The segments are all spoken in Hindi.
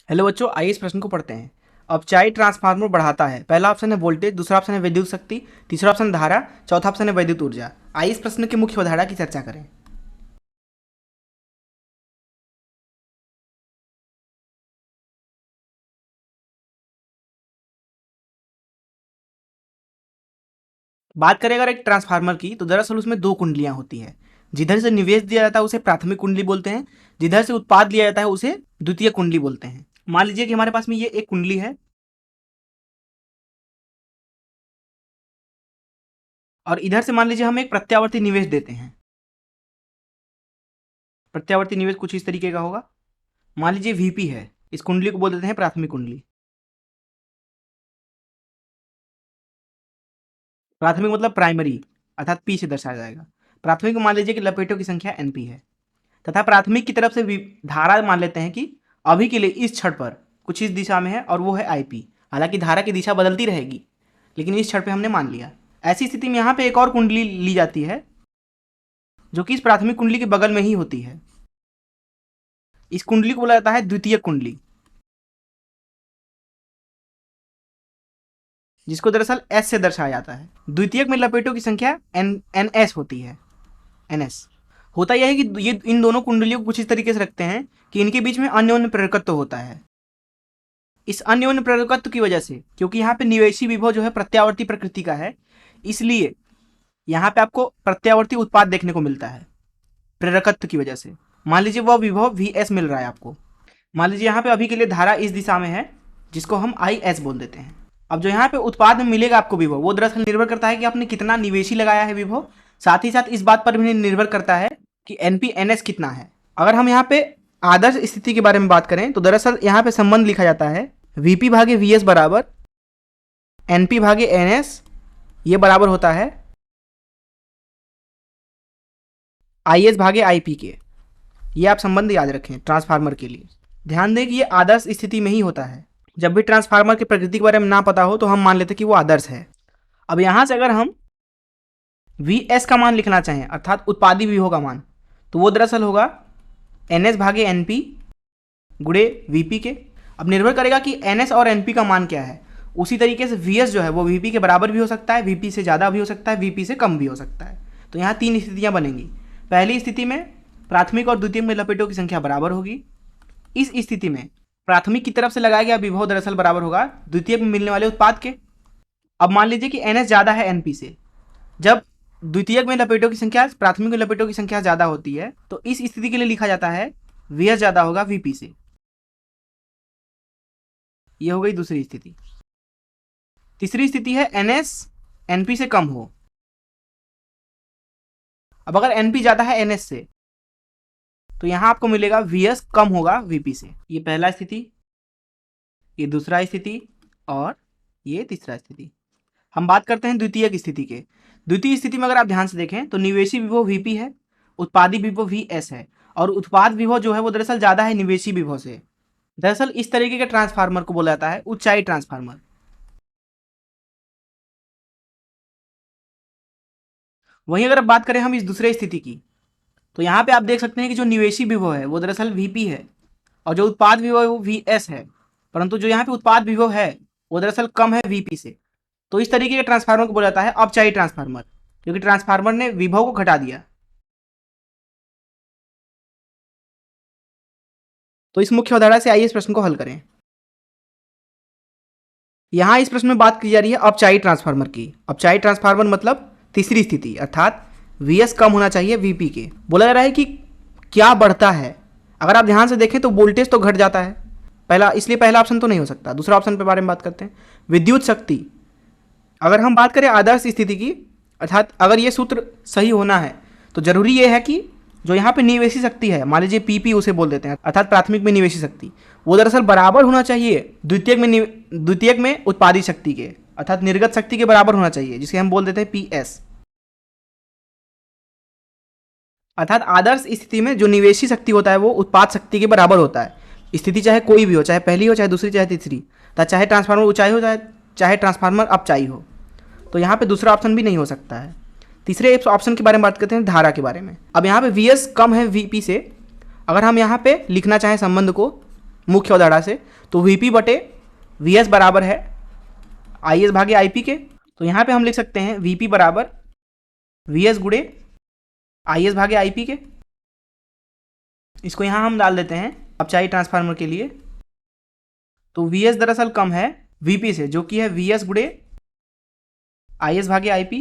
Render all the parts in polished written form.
हेलो बच्चों, आइए इस प्रश्न को पढ़ते हैं। अपचायी ट्रांसफार्मर बढ़ाता है। पहला ऑप्शन है वोल्टेज, दूसरा ऑप्शन है विद्युत शक्ति, तीसरा ऑप्शन धारा, चौथा ऑप्शन है वैद्युत ऊर्जा। आइए इस प्रश्न की मुख्य अवधारणा की चर्चा करें। बात करें अगर एक ट्रांसफार्मर की, तो दरअसल उसमें दो कुंडलियां होती है। जिधर से निवेश दिया जाता है उसे प्राथमिक कुंडली बोलते हैं, जिधर से उत्पाद लिया जाता है उसे द्वितीय कुंडली बोलते हैं। मान लीजिए कि हमारे पास में ये एक कुंडली है और इधर से मान लीजिए हम एक प्रत्यावर्ती निवेश देते हैं। प्रत्यावर्ती निवेश कुछ इस तरीके का होगा। मान लीजिए वीपी है, इस कुंडली को बोल देते हैं प्राथमिक कुंडली। प्राथमिक मतलब प्राइमरी, अर्थात पी से दर्शाया जाएगा। प्राथमिक को मान लीजिए कि लपेटों की संख्या एनपी है, तथा प्राथमिक की तरफ से धारा मान लेते हैं कि अभी के लिए इस क्षण पर कुछ इस दिशा में है और वो है आईपी। हालांकि धारा की दिशा बदलती रहेगी, लेकिन इस क्षण पे हमने मान लिया। ऐसी स्थिति में यहाँ पे एक और कुंडली ली जाती है जो कि इस प्राथमिक कुंडली के बगल में ही होती है। इस कुंडली को बोला जाता है द्वितीयक कुंडली, जिसको दरअसल एस से दर्शाया जाता है। द्वितीयक में लपेटों की संख्या एन एस होती है। एन एस होता यह है कि ये इन दोनों कुंडलियों को कुछ इस तरीके से रखते हैं कि इनके बीच में अन्योन्य प्रेरकत्व होता है। इस अन्योन्य प्रेरकत्व की वजह से, क्योंकि यहाँ पे निवेशी विभव जो है प्रत्यावर्ती प्रकृति का है, इसलिए यहाँ पे आपको प्रत्यावर्ती उत्पाद देखने को मिलता है प्रेरकत्व की वजह से। मान लीजिए वह विभव वी एस मिल रहा है आपको। मान लीजिए यहाँ पे अभी के लिए धारा इस दिशा में है, जिसको हम आई एस बोल देते हैं। अब जो यहाँ पे उत्पाद में मिलेगा आपको विभव, वो दरअसल निर्भर करता है कि आपने कितना निवेशी लगाया है विभव। साथ ही साथ इस बात पर भी निर्भर करता है कि एनपी एनएस कितना है। अगर हम यहाँ पे आदर्श स्थिति के बारे में बात करें, तो दरअसल यहाँ पे संबंध लिखा जाता है वीपी भागे वी एस बराबर एनपी भागे एन एस, ये बराबर होता है आई एस भागे आई पी के। ये आप संबंध याद रखें ट्रांसफार्मर के लिए। ध्यान दें कि ये आदर्श स्थिति में ही होता है। जब भी ट्रांसफार्मर की प्रकृति के बारे में ना पता हो तो हम मान लेते हैं कि वो आदर्श है। अब यहाँ से अगर हम वी एस का मान लिखना चाहें, अर्थात उत्पादी विभव का मान, तो वो दरअसल होगा एन एस भागे एन पी गुणे वी पी के। अब निर्भर करेगा कि एन एस और एन पी का मान क्या है। उसी तरीके से वी एस जो है वो वी पी के बराबर भी हो सकता है, वी पी से ज़्यादा भी हो सकता है, वी पी से कम भी हो सकता है। तो यहाँ तीन स्थितियाँ बनेंगी। पहली स्थिति में प्राथमिक और द्वितीयक में लपेटों की संख्या बराबर होगी। इस स्थिति में प्राथमिक की तरफ से लगाया गया विभव दरअसल बराबर होगा द्वितीयक में मिलने वाले उत्पाद के। अब मान लीजिए कि एन एस ज़्यादा है एन पी से। जब द्वितीयक में लपेटों की संख्या प्राथमिक में लपेटों की संख्या ज़्यादा होती है, तो इस स्थिति के लिए लिखा जाता है वी एस ज़्यादा होगा वी पी से। ये हो गई दूसरी स्थिति। तीसरी स्थिति है एन एस एन पी से कम हो। अब अगर एन पी ज़्यादा है एन एस से, तो यहां आपको मिलेगा वी एस कम होगा वीपी से। ये पहला स्थिति, ये दूसरा स्थिति और ये तीसरा स्थिति। हम बात करते हैं द्वितीयक स्थिति के। द्वितीय स्थिति में अगर आप ध्यान से देखें तो निवेशी विभव वीपी है, उत्पादी विभव वी एस है, और उत्पाद विभव जो है वो दरअसल ज़्यादा है निवेशी विभव से। दरअसल इस तरीके के ट्रांसफार्मर को बोला जाता है उच्चाई ट्रांसफार्मर। वहीं अगर बात करें हम इस दूसरे स्थिति की, तो यहाँ पे आप देख सकते हैं कि जो निवेशी विभव है वो दरअसल वीपी है और जो उत्पाद विभव है वो वी एस है, परंतु जो यहाँ पे उत्पाद विभव है वो दरअसल कम है वीपी से। तो इस तरीके के ट्रांसफार्मर को बोला जाता है अपचायी ट्रांसफार्मर, क्योंकि ट्रांसफार्मर ने विभव को घटा दिया। तो इस मुख्य अवधारणा से आइए इस प्रश्न को हल करें। यहाँ इस प्रश्न में बात की जा रही है अपचायी ट्रांसफार्मर की। अपचायी ट्रांसफार्मर मतलब तीसरी स्थिति, अर्थात वी एस कम होना चाहिए वीपी के। बोला जा रहा है कि क्या बढ़ता है। अगर आप ध्यान से देखें तो वोल्टेज तो घट जाता है पहला, इसलिए पहला ऑप्शन तो नहीं हो सकता। दूसरा ऑप्शन के बारे में बात करते हैं, विद्युत शक्ति। अगर हम बात करें आदर्श स्थिति की, अर्थात अगर ये सूत्र सही होना है, तो जरूरी ये है कि जो यहाँ पे निवेशी शक्ति है, मान लीजिए पीपी उसे बोल देते हैं, अर्थात प्राथमिक में निवेशी शक्ति, वो दरअसल बराबर होना चाहिए द्वितीयक में उत्पादित शक्ति के, अर्थात निर्गत शक्ति के बराबर होना चाहिए, जिसे हम बोल देते हैं पी एस। अर्थात आदर्श स्थिति में जो निवेशी शक्ति होता है वो उत्पाद शक्ति के बराबर होता है। स्थिति चाहे कोई भी हो, चाहे पहली हो, चाहे दूसरी, चाहे तीसरी, चाहे ट्रांसफार्मर ऊंचाई हो, चाहे ट्रांसफार्मर अपचाई हो। तो यहाँ पे दूसरा ऑप्शन भी नहीं हो सकता है। तीसरे ऑप्शन के बारे में बात करते हैं, धारा के बारे में। अब यहाँ पे वी एस कम है वी पी से। अगर हम यहाँ पे लिखना चाहें संबंध को, मुख्य अवधारणा से, तो वीपी बटे वीएस बराबर है आईएस भागे आईपी के। तो यहाँ पे हम लिख सकते हैं वीपी बराबर वीएस गुणे आईएस भागे आईपी के। इसको यहाँ हम डाल देते हैं अपचाई ट्रांसफार्मर के लिए। तो वीएस दरअसल कम है वीपी से, जो कि है वीएस गुणे आईएस भागे आईपी।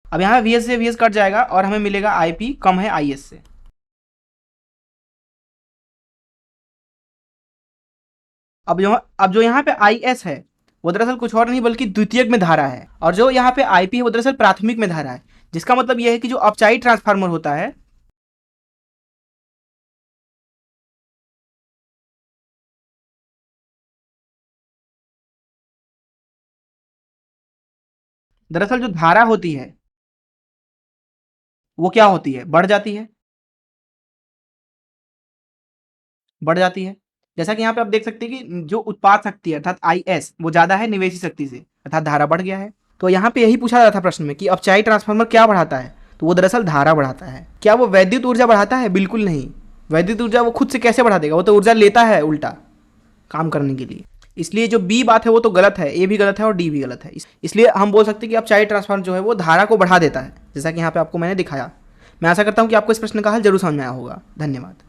अब यहाँ वीएस से वीएस कट जाएगा और हमें मिलेगा आईपी कम है आईएस से। अब जो यहाँ पे आईएस है वो दरअसल कुछ और नहीं बल्कि द्वितीयक में धारा है, और जो यहाँ पे आईपी है वो दरअसल प्राथमिक में धारा है, जिसका मतलब यह है कि जो अपचाई ट्रांसफार्मर होता है दरअसल जो धारा होती है वो क्या होती है, बढ़ जाती है, बढ़ जाती है। जैसा कि यहाँ पे आप देख सकते हैं कि जो उत्पाद शक्ति है अर्थात आईएस वो ज्यादा है निवेशी शक्ति से, अर्थात धारा बढ़ गया है। तो यहाँ पे यही पूछा जाता था प्रश्न में कि अपचाई ट्रांसफार्मर क्या बढ़ाता है, तो वो दरअसल धारा बढ़ाता है। क्या वो वैद्युत ऊर्जा बढ़ाता है? बिल्कुल नहीं। वैद्युत ऊर्जा वो खुद से कैसे बढ़ा देगा, वो तो ऊर्जा लेता है उल्टा काम करने के लिए। इसलिए जो बी बात है वो तो गलत है, ए भी गलत है और डी भी गलत है। इसलिए हम बोल सकते हैं कि अपचाई ट्रांसफार्मर जो है वो धारा को बढ़ा देता है, जैसा कि यहाँ पे आपको मैंने दिखाया। मैं आशा करता हूँ कि आपको इस प्रश्न का हल जरूर समझ में आया होगा। धन्यवाद।